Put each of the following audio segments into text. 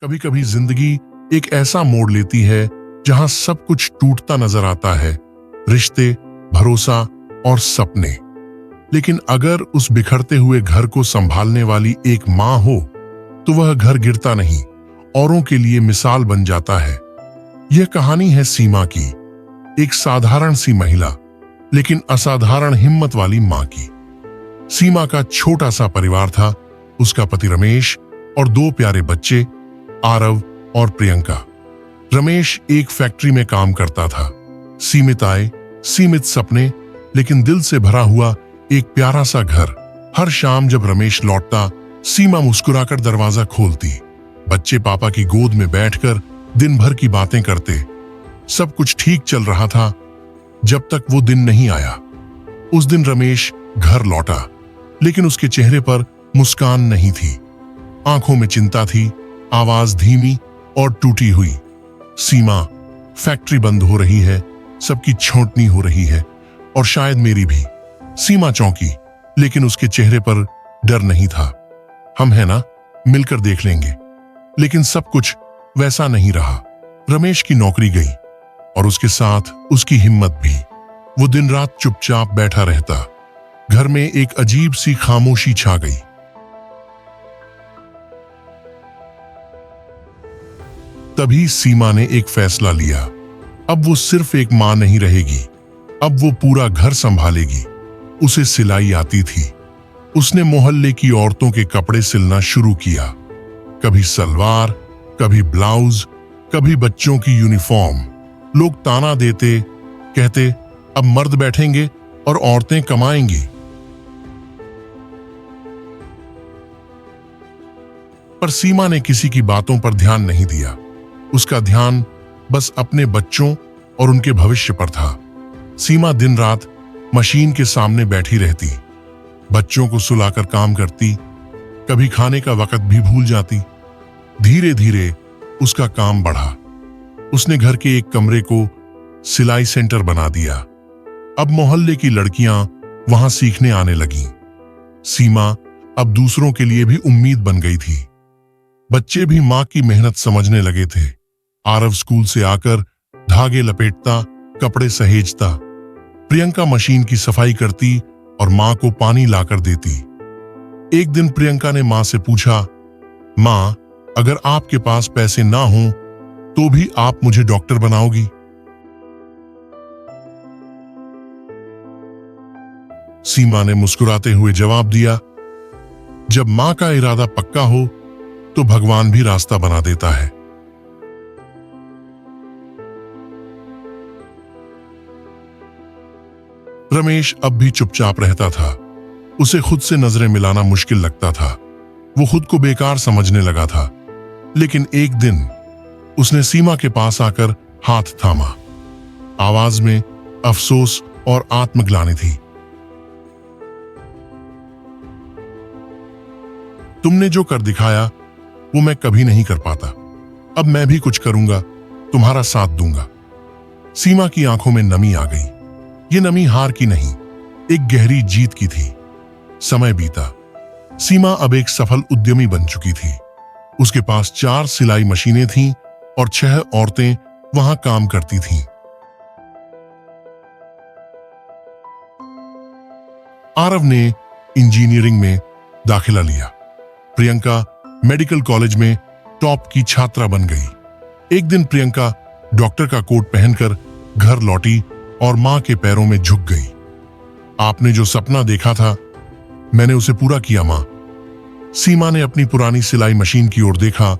कभी कभी जिंदगी एक ऐसा मोड़ लेती है जहां सब कुछ टूटता नजर आता है, रिश्ते, भरोसा और सपने। लेकिन अगर उस बिखरते हुए घर को संभालने वाली एक माँ हो तो वह घर गिरता नहीं, औरों के लिए मिसाल बन जाता है। यह कहानी है सीमा की, एक साधारण सी महिला लेकिन असाधारण हिम्मत वाली माँ की। सीमा का छोटा सा परिवार था, उसका पति रमेश और दो प्यारे बच्चे आरव और प्रियंका। रमेश एक फैक्ट्री में काम करता था, सीमित आय, सीमित सपने, लेकिन दिल से भरा हुआ एक प्यारा सा घर। हर शाम जब रमेश लौटता, सीमा मुस्कुराकर दरवाजा खोलती। बच्चे पापा की गोद में बैठकर दिन भर की बातें करते। सब कुछ ठीक चल रहा था जब तक वो दिन नहीं आया। उस दिन रमेश घर लौटा, लेकिन उसके चेहरे पर मुस्कान नहीं थी। आंखों में चिंता थी, आवाज धीमी और टूटी हुई। सीमा, फैक्ट्री बंद हो रही है, सबकी छौंटनी हो रही है और शायद मेरी भी। सीमा चौंकी, लेकिन उसके चेहरे पर डर नहीं था। हम है ना, मिलकर देख लेंगे। लेकिन सब कुछ वैसा नहीं रहा। रमेश की नौकरी गई और उसके साथ उसकी हिम्मत भी। वो दिन रात चुपचाप बैठा रहता। घर में एक अजीब सी खामोशी छा गई। तभी सीमा ने एक फैसला लिया। अब वो सिर्फ एक मां नहीं रहेगी, अब वो पूरा घर संभालेगी। उसे सिलाई आती थी। उसने मोहल्ले की औरतों के कपड़े सिलना शुरू किया। कभी सलवार, कभी ब्लाउज, कभी बच्चों की यूनिफॉर्म। लोग ताना देते, कहते अब मर्द बैठेंगे और औरतें कमाएंगी। पर सीमा ने किसी की बातों पर ध्यान नहीं दिया। उसका ध्यान बस अपने बच्चों और उनके भविष्य पर था। सीमा दिन रात मशीन के सामने बैठी रहती, बच्चों को सुलाकर काम करती, कभी खाने का वक्त भी भूल जाती। धीरे धीरे उसका काम बढ़ा। उसने घर के एक कमरे को सिलाई सेंटर बना दिया। अब मोहल्ले की लड़कियां वहां सीखने आने लगीं। सीमा अब दूसरों के लिए भी उम्मीद बन गई थी। बच्चे भी मां की मेहनत समझने लगे थे। आरव स्कूल से आकर धागे लपेटता, कपड़े सहेजता। प्रियंका मशीन की सफाई करती और मां को पानी लाकर देती। एक दिन प्रियंका ने मां से पूछा, मां, अगर आपके पास पैसे ना हों तो भी आप मुझे डॉक्टर बनाओगी? सीमा ने मुस्कुराते हुए जवाब दिया, जब मां का इरादा पक्का हो तो भगवान भी रास्ता बना देता है। रमेश अब भी चुपचाप रहता था। उसे खुद से नजरें मिलाना मुश्किल लगता था। वो खुद को बेकार समझने लगा था। लेकिन एक दिन उसने सीमा के पास आकर हाथ थामा। आवाज में अफसोस और आत्मग्लानि थी। तुमने जो कर दिखाया वो मैं कभी नहीं कर पाता। अब मैं भी कुछ करूंगा, तुम्हारा साथ दूंगा। सीमा की आंखों में नमी आ गई। ये नमी हार की नहीं, एक गहरी जीत की थी। समय बीता। सीमा अब एक सफल उद्यमी बन चुकी थी। उसके पास 4 सिलाई मशीनें थीं और 6 औरतें वहां काम करती थीं। आरव ने इंजीनियरिंग में दाखिला लिया। प्रियंका मेडिकल कॉलेज में टॉप की छात्रा बन गई। एक दिन प्रियंका डॉक्टर का कोट पहनकर घर लौटी और मां के पैरों में झुक गई। आपने जो सपना देखा था, मैंने उसे पूरा किया मां। सीमा ने अपनी पुरानी सिलाई मशीन की ओर देखा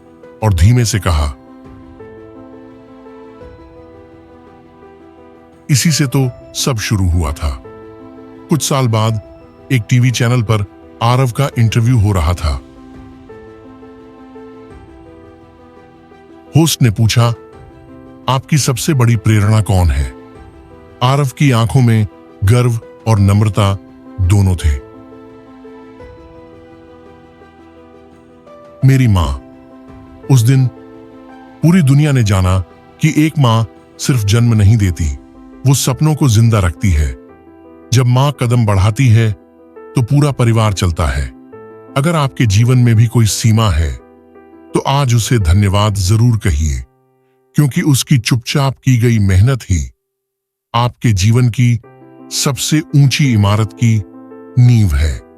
और धीमे से कहा, इसी से तो सब शुरू हुआ था। कुछ साल बाद एक टीवी चैनल पर आरव का इंटरव्यू हो रहा था। होस्ट ने पूछा, आपकी सबसे बड़ी प्रेरणा कौन है? आरव की आंखों में गर्व और नम्रता दोनों थे। मेरी मां। उस दिन पूरी दुनिया ने जाना कि एक मां सिर्फ जन्म नहीं देती, वो सपनों को जिंदा रखती है। जब मां कदम बढ़ाती है तो पूरा परिवार चलता है। अगर आपके जीवन में भी कोई सीमा है तो आज उसे धन्यवाद जरूर कहिए, क्योंकि उसकी चुपचाप की गई मेहनत ही आपके जीवन की सबसे ऊंची इमारत की नींव है।